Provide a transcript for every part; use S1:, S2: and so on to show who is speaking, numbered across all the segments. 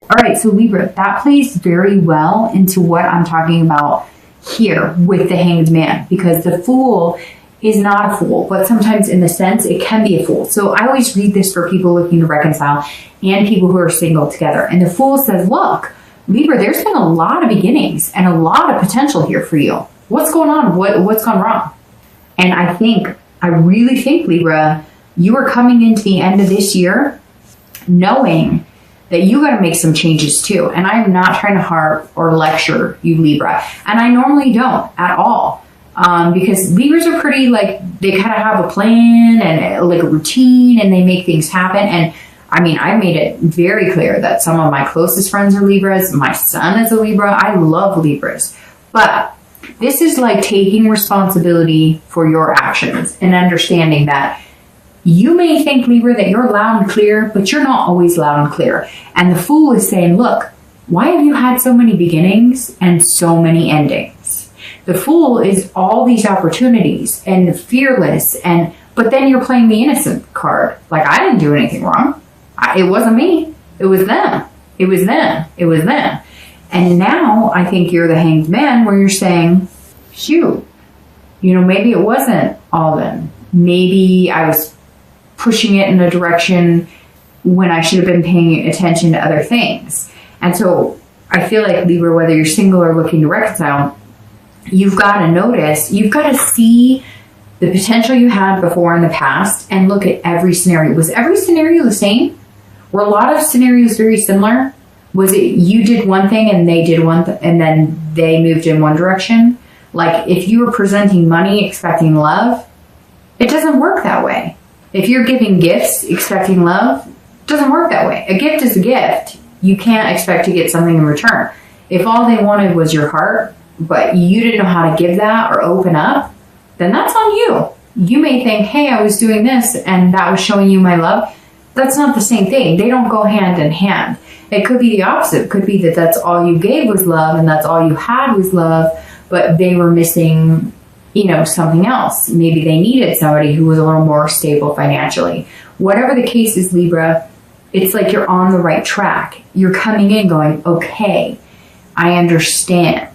S1: All right, so Libra, that plays very well into what I'm talking about here with the Hanged Man, because the Fool is not a fool, but sometimes in the sense it can be a fool. So I always read this for people looking to reconcile and people who are single together. And the Fool says, look, Libra, there's been a lot of beginnings and a lot of potential here for you. What's going on? What's gone wrong? And I really think, Libra, you are coming into the end of this year knowing that you got to make some changes too. And I'm not trying to harp or lecture you, Libra. And I normally don't at all. Because Libras are pretty, like, they kind of have a plan and like a routine, and they make things happen. And I mean, I made it very clear that some of my closest friends are Libras. My son is a Libra. I love Libras. But this is like taking responsibility for your actions and understanding that you may think, Libra, that you're loud and clear, but you're not always loud and clear. And the Fool is saying, look, why have you had so many beginnings and so many endings? The Fool is all these opportunities and fearless, but then you're playing the innocent card. Like, I didn't do anything wrong. It wasn't me. It was them. It was them. It was them. And now I think you're the Hanged Man, where you're saying, shoot, maybe it wasn't all them. Maybe I was pushing it in a direction when I should have been paying attention to other things. And so I feel like, Libra, whether you're single or looking to reconcile, you've got to notice, you've got to see the potential you had before in the past and look at every scenario. Was every scenario the same? Were a lot of scenarios very similar? Was it you did one thing and they did one and then they moved in one direction? Like, if you were presenting money expecting love, it doesn't work that way. If you're giving gifts expecting love, it doesn't work that way. A gift is a gift. You can't expect to get something in return. If all they wanted was your heart, but you didn't know how to give that or open up, then that's on you. You may think, hey, I was doing this and that was showing you my love. That's not the same thing. They don't go hand in hand. It could be the opposite. It could be that that's all you gave was love and that's all you had was love, but they were missing, something else. Maybe they needed somebody who was a little more stable financially. Whatever the case is, Libra, it's like you're on the right track. You're coming in going, okay, I understand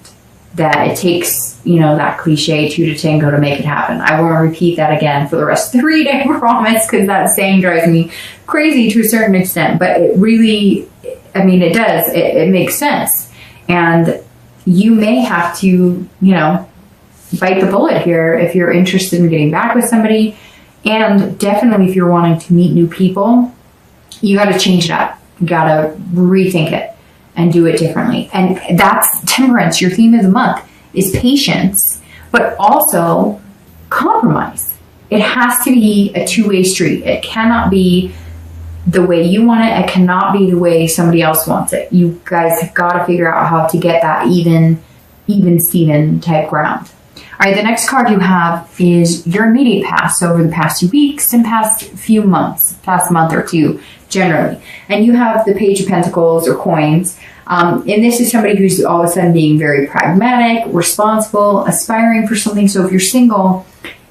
S1: that it takes, that cliche 2 to tango to make it happen. I won't repeat that again for the rest of the reading, I promise, because that saying drives me crazy to a certain extent. But it really, it does. It makes sense. And you may have to, bite the bullet here if you're interested in getting back with somebody. And definitely if you're wanting to meet new people, you got to change it up. You got to rethink it and do it differently. And that's Temperance. Your theme of the month is patience, but also compromise. It has to be a two-way street. It cannot be the way you want it. It cannot be the way somebody else wants it. You guys have got to figure out how to get that even Steven type ground. All right, the next card you have is your immediate past over the past 2 weeks and past few months, past month or two generally. And you have the Page of Pentacles or coins. And this is somebody who's all of a sudden being very pragmatic, responsible, aspiring for something. So if you're single,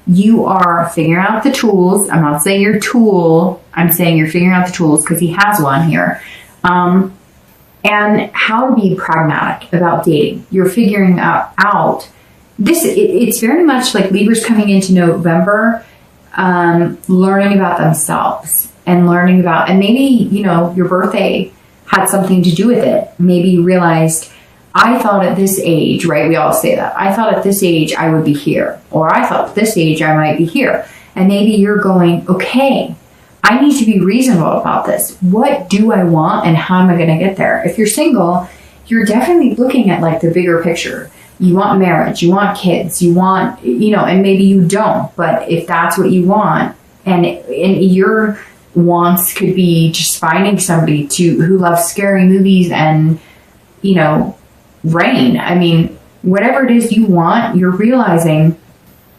S1: you are figuring out the tools. I'm not saying you're a tool. I'm saying you're figuring out the tools because he has one here. And how to be pragmatic about dating. You're figuring out this. It's very much like Libra's coming into November, learning about themselves and learning about, and maybe, your birthday had something to do with it. Maybe you realized, I thought at this age, right? We all say that. I thought at this age I would be here, or I thought at this age I might be here. And maybe you're going, okay, I need to be reasonable about this. What do I want and how am I going to get there? If you're single, you're definitely looking at like the bigger picture. You want marriage, you want kids, you want, and maybe you don't, but if that's what you want, and your wants could be just finding somebody who loves scary movies and, rain. Whatever it is you want, you're realizing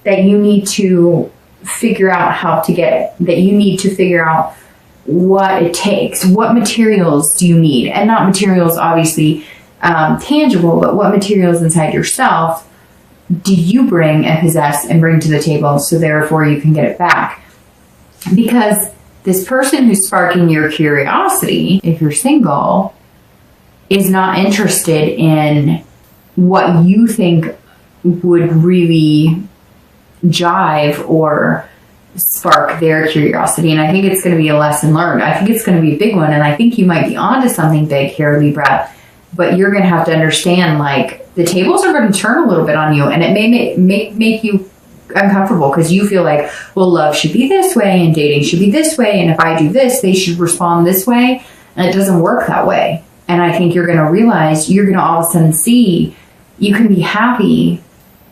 S1: that you need to figure out how to get it, that you need to figure out what it takes. What materials do you need? And not materials, obviously, tangible, but what materials inside yourself do you bring and possess and bring to the table so therefore you can get it back? Because this person who's sparking your curiosity, if you're single, is not interested in what you think would really jive or spark their curiosity. And I think it's going to be a lesson learned. I think it's going to be a big one. And I think you might be onto something big here, Libra, but you're going to have to understand, like, the tables are going to turn a little bit on you, and it may make you uncomfortable because you feel like, well, love should be this way and dating should be this way. And if I do this, they should respond this way. And it doesn't work that way. And I think you're going to realize, you're going to all of a sudden see you can be happy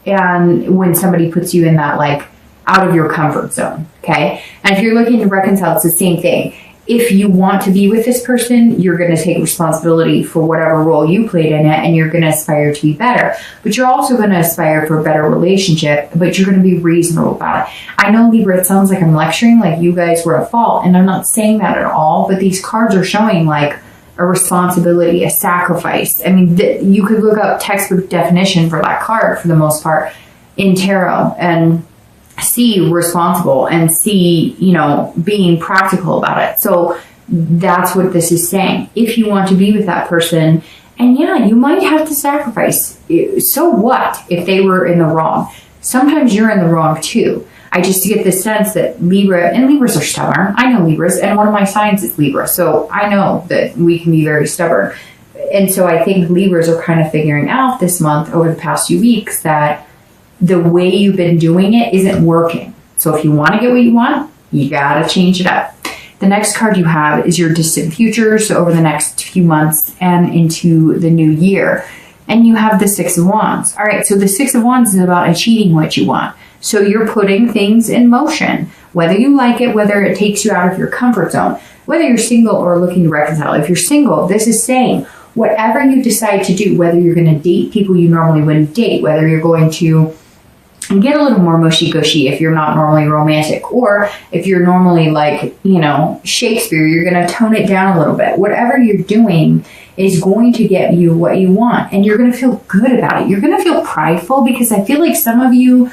S1: and when somebody puts you in that, like, out of your comfort zone. Okay. And if you're looking to reconcile, it's the same thing. If you want to be with this person, you're going to take responsibility for whatever role you played in it, and you're going to aspire to be better. But you're also going to aspire for a better relationship, but you're going to be reasonable about it. I know, Libra, it sounds like I'm lecturing, like you guys were at fault, and I'm not saying that at all, but these cards are showing, like, a responsibility, a sacrifice. I mean, you could look up textbook definition for that card for the most part in tarot and see responsible and see, you know, being practical about it. So that's what this is saying. If you want to be with that person, and yeah, you might have to sacrifice. So what if they were in the wrong? Sometimes you're in the wrong too. I just get the sense that Libra, and Libras are stubborn. I know Libras, and one of my signs is Libra. So I know that we can be very stubborn. And so I think Libras are kind of figuring out this month, over the past few weeks, that the way you've been doing it isn't working. So if you want to get what you want, you got to change it up. The next card you have is your distant future, so over the next few months and into the new year. And you have the Six of Wands. All right, so the Six of Wands is about achieving what you want. So you're putting things in motion, whether you like it, whether it takes you out of your comfort zone, whether you're single or looking to reconcile. If you're single, this is saying whatever you decide to do, whether you're going to date people you normally wouldn't date, whether you're going to get a little more mushy-gushy if you're not normally romantic, or if you're normally, like, you know, Shakespeare, you're going to tone it down a little bit. Whatever you're doing is going to get you what you want, and you're going to feel good about it. You're going to feel prideful, because I feel like some of you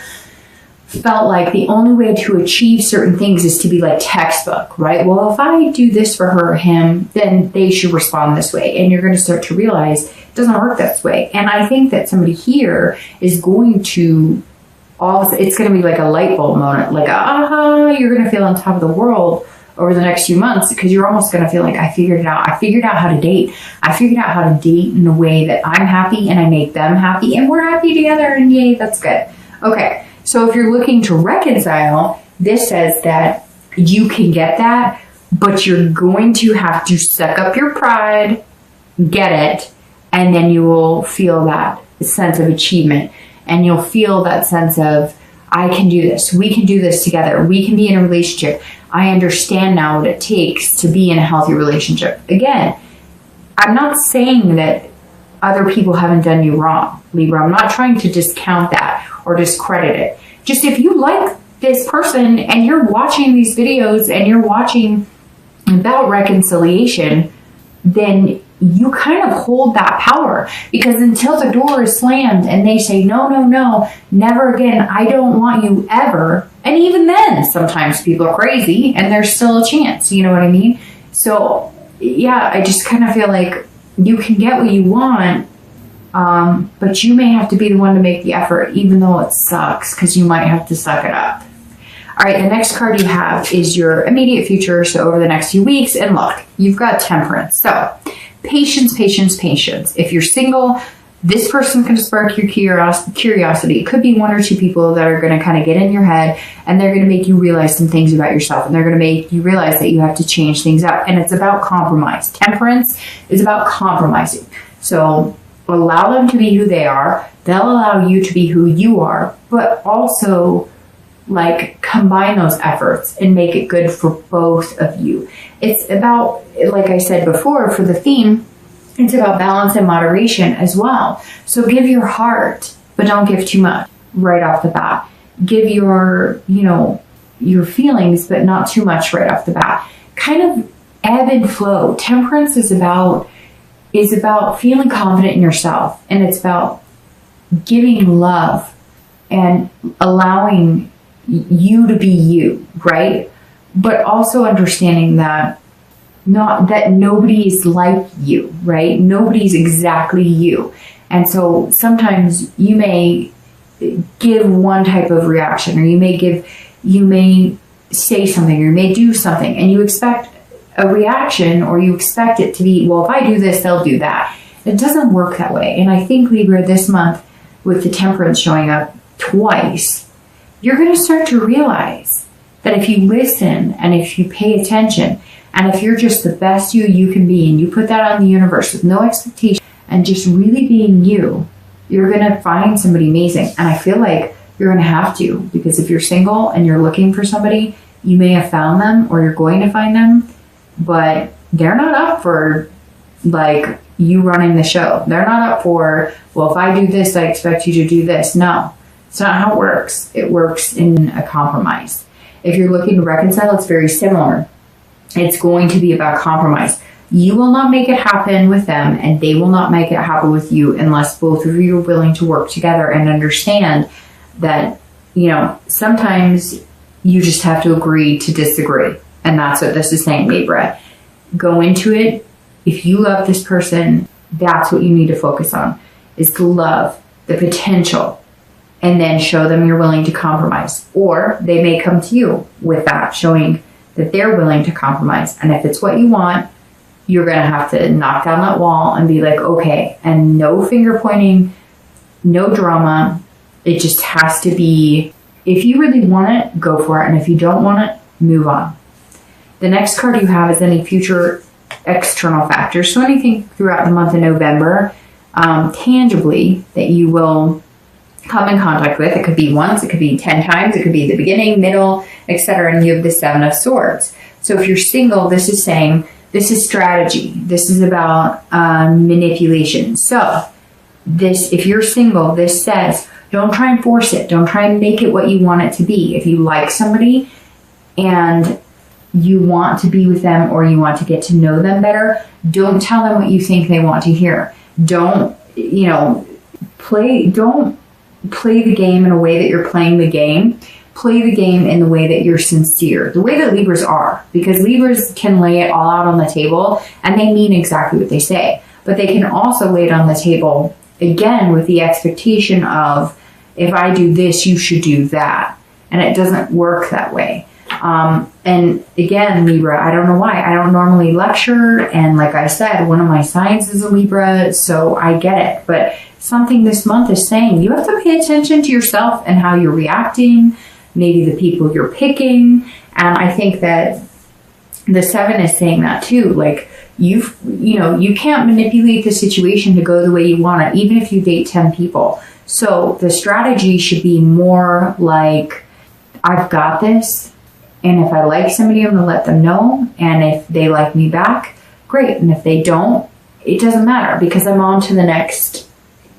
S1: felt like the only way to achieve certain things is to be like textbook, right? Well, if I do this for her or him, then they should respond this way. And you're going to start to realize it doesn't work this way. And I think that somebody here is going to it's going to be like a light bulb moment, like, aha, you're going to feel on top of the world over the next few months, because you're almost going to feel like, I figured it out. I figured out how to date. I figured out how to date in a way that I'm happy and I make them happy and we're happy together, and yay, that's good. Okay, so if you're looking to reconcile, this says that you can get that, but you're going to have to suck up your pride, get it, and then you will feel that sense of achievement. And you'll feel that sense of, I can do this. We can do this together. We can be in a relationship. I understand now what it takes to be in a healthy relationship. Again, I'm not saying that other people haven't done you wrong, Libra. I'm not trying to discount that or discredit it. Just if you like this person and you're watching these videos and you're watching about reconciliation, then you kind of hold that power, because until the door is slammed and they say, no, no, no, never again, I don't want you ever. And even then, sometimes people are crazy and there's still a chance, you know what I mean? So yeah, I just kind of feel like you can get what you want, but you may have to be the one to make the effort, even though it sucks, because you might have to suck it up. All right, the next card you have is your immediate future, so over the next few weeks. And look, you've got Temperance. So patience, patience, patience. If you're single, this person can spark your curiosity. It could be one or two people that are going to kind of get in your head, and they're going to make you realize some things about yourself, and they're going to make you realize that you have to change things up. And it's about compromise. Temperance is about compromising. So allow them to be who they are. They'll allow you to be who you are, but also, like, combine those efforts and make it good for both of you. It's about, like I said before, for the theme, it's about balance and moderation as well. So give your heart, but don't give too much right off the bat. Give your, your feelings, but not too much right off the bat. Kind of ebb and flow. Temperance is about feeling confident in yourself, and it's about giving love and allowing you to be you, right? But also understanding that not that nobody's like you, right? Nobody's exactly you. And so sometimes you may give one type of reaction, or you may say something, or you may do something, and you expect a reaction, or you expect it to be, well, if I do this, they'll do that. It doesn't work that way. And I think, Libra, this month, with the Temperance showing up twice, you're going to start to realize that if you listen and if you pay attention, and if you're just the best you can be, and you put that on the universe with no expectation and just really being you're going to find somebody amazing. And I feel like you're going to have to, because if you're single and you're looking for somebody, you may have found them, or you're going to find them, but they're not up for like you running the show. They're not up for, well, if I do this, I expect you to do this. No, it's not how it works. It works in a compromise. If you're looking to reconcile, it's very similar. It's going to be about compromise. You will not make it happen with them, and they will not make it happen with you, unless both of you are willing to work together and understand that, sometimes you just have to agree to disagree. And that's what this is saying, Libra. Go into it. If you love this person, that's what you need to focus on, is the love, the potential, and then show them you're willing to compromise. Or they may come to you with that, showing that they're willing to compromise. And if it's what you want, you're going to have to knock down that wall and be like, okay, and no finger pointing, no drama. It just has to be, if you really want it, go for it. And if you don't want it, move on. The next card you have is any future external factors. So anything throughout the month of November, tangibly, that you will come in contact with. It could be once, it could be 10 times, it could be the beginning, middle, etc. And you have the Seven of Swords. So if you're single, this is saying, this is strategy. This is about manipulation. So if you're single, this says, don't try and force it. Don't try and make it what you want it to be. If you like somebody and you want to be with them, or you want to get to know them better, don't tell them what you think they want to hear. Don't play the game in a way that you're playing the game. Play the game in the way that you're sincere, the way that Libras are, because Libras can lay it all out on the table and they mean exactly what they say, but they can also lay it on the table again with the expectation of, if I do this, you should do that. And it doesn't work that way. And again, Libra, I don't know why. I don't normally lecture. And like I said, one of my signs is a Libra, so I get it. But something this month is saying you have to pay attention to yourself and how you're reacting, maybe the people you're picking. And I think that the Seven is saying that too. Like, you can't manipulate the situation to go the way you want it, even if you date 10 people. So the strategy should be more like, I've got this. And if I like somebody, I'm going to let them know. And if they like me back, great. And if they don't, it doesn't matter, because I'm on to the next,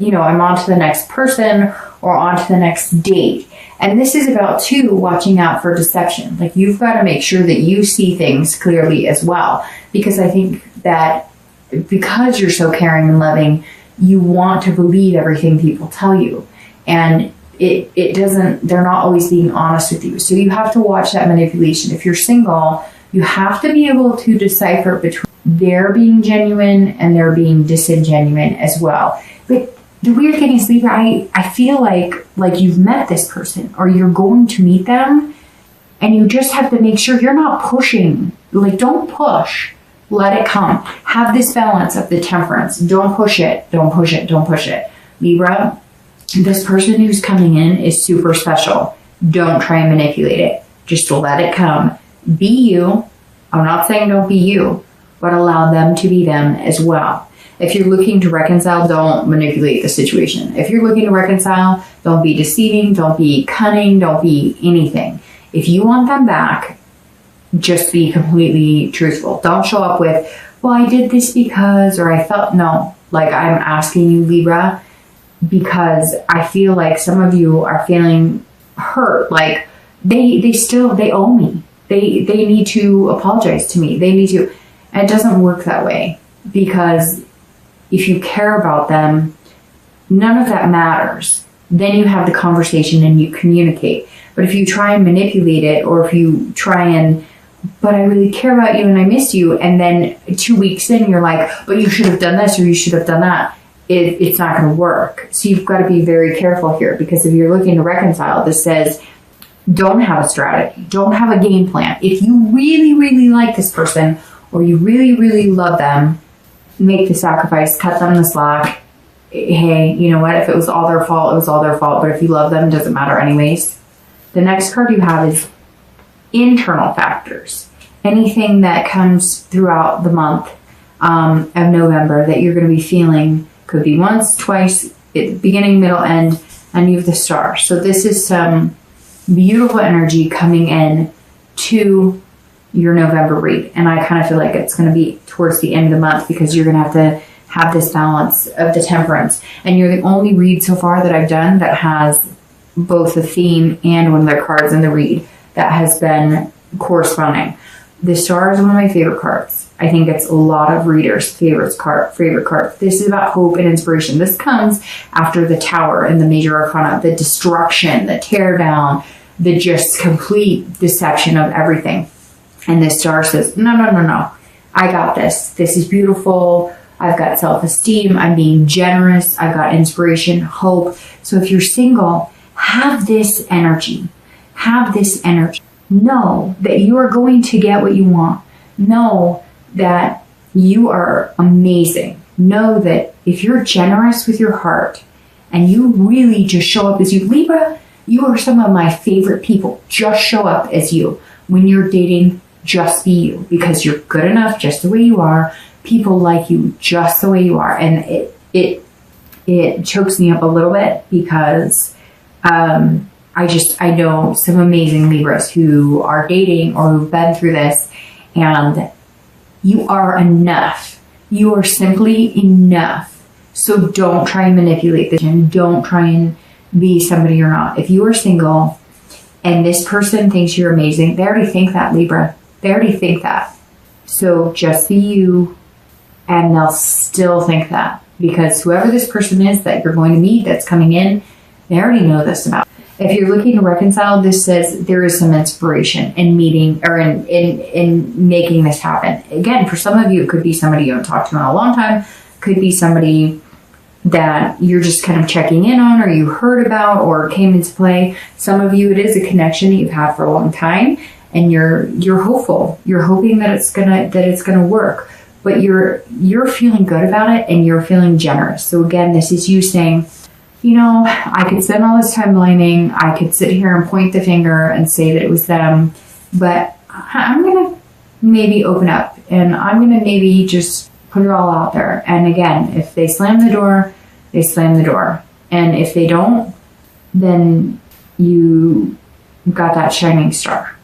S1: I'm on to the next person, or on to the next date. And this is about, too, watching out for deception. Like, you've got to make sure that you see things clearly as well. Because I think that because you're so caring and loving, you want to believe everything people tell you. And they're not always being honest with you. So you have to watch that manipulation. If you're single, you have to be able to decipher between their being genuine and their being disingenuine as well. But the weird thing is, Libra, I feel like you've met this person, or you're going to meet them, and you just have to make sure you're not pushing. Like, don't push. Let it come. Have this balance of the Temperance. Don't push it. Don't push it. Don't push it. Libra, this person who's coming in is super special. Don't try and manipulate it. Just let it come. Be you. I'm not saying don't be you, but allow them to be them as well. If you're looking to reconcile, don't manipulate the situation. If you're looking to reconcile, don't be deceiving, don't be cunning, don't be anything. If you want them back, just be completely truthful. Don't show up with, well, I did this because, or I felt, no. Like, I'm asking you, Libra, because I feel like some of you are feeling hurt. Like, they owe me. They need to apologize to me. They need to. And it doesn't work that way, because if you care about them, none of that matters. Then you have the conversation and you communicate. But if you try and manipulate it, or if you try and but I really care about you and I miss you. And then 2 weeks in, you're like, but you should have done this or you should have done that. It's not going to work. So you've got to be very careful here, because if you're looking to reconcile, this says don't have a strategy, don't have a game plan. If you really, really like this person or you really, really love them, make the sacrifice, cut them the slack. Hey, you know what? If it was all their fault, it was all their fault. But if you love them, it doesn't matter anyways. The next card you have is internal factors. Anything that comes throughout the month of November that you're going to be feeling. Could be once, twice, beginning, middle, end, and you have the star. So this is some beautiful energy coming in to your November read. And I kind of feel like it's going to be towards the end of the month, because you're going to have this balance of the temperance. And you're the only read so far that I've done that has both a theme and one of their cards in the read that has been corresponding. The star is one of my favorite cards. I think it's a lot of readers' favorite card. This is about hope and inspiration. This comes after the Tower and the Major Arcana, the destruction, the tear down, the just complete deception of everything. And this star says, no. I got this. This is beautiful. I've got self-esteem. I'm being generous. I've got inspiration, hope. So if you're single, have this energy. Have this energy. Know that you are going to get what you want. Know that you are amazing. Know that if you're generous with your heart and you really just show up as you, Libra, you are some of my favorite people. Just show up as you. When you're dating, just be you, because you're good enough just the way you are. People like you just the way you are. And it chokes me up a little bit, because I know some amazing Libras who are dating or who've been through this, and you are enough. You are simply enough. So don't try and manipulate this, and don't try and be somebody you're not. If you are single and this person thinks you're amazing, they already think that, Libra. They already think that. So just be you, and they'll still think that, because whoever this person is that you're going to meet that's coming in, they already know this about. If you're looking to reconcile, this says there is some inspiration in meeting or in making this happen. Again, for some of you, it could be somebody you haven't talked to in a long time. Could be somebody that you're just kind of checking in on, or you heard about, or came into play. Some of you, it is a connection that you've had for a long time, and you're hopeful. You're hoping that it's gonna work, but you're feeling good about it, and you're feeling generous. So again, this is you saying, you know, I could spend all this time blaming. I could sit here and point the finger and say that it was them, but I'm going to maybe open up, and I'm going to maybe just put it all out there. And again, if they slam the door, they slam the door. And if they don't, then you got that shining star.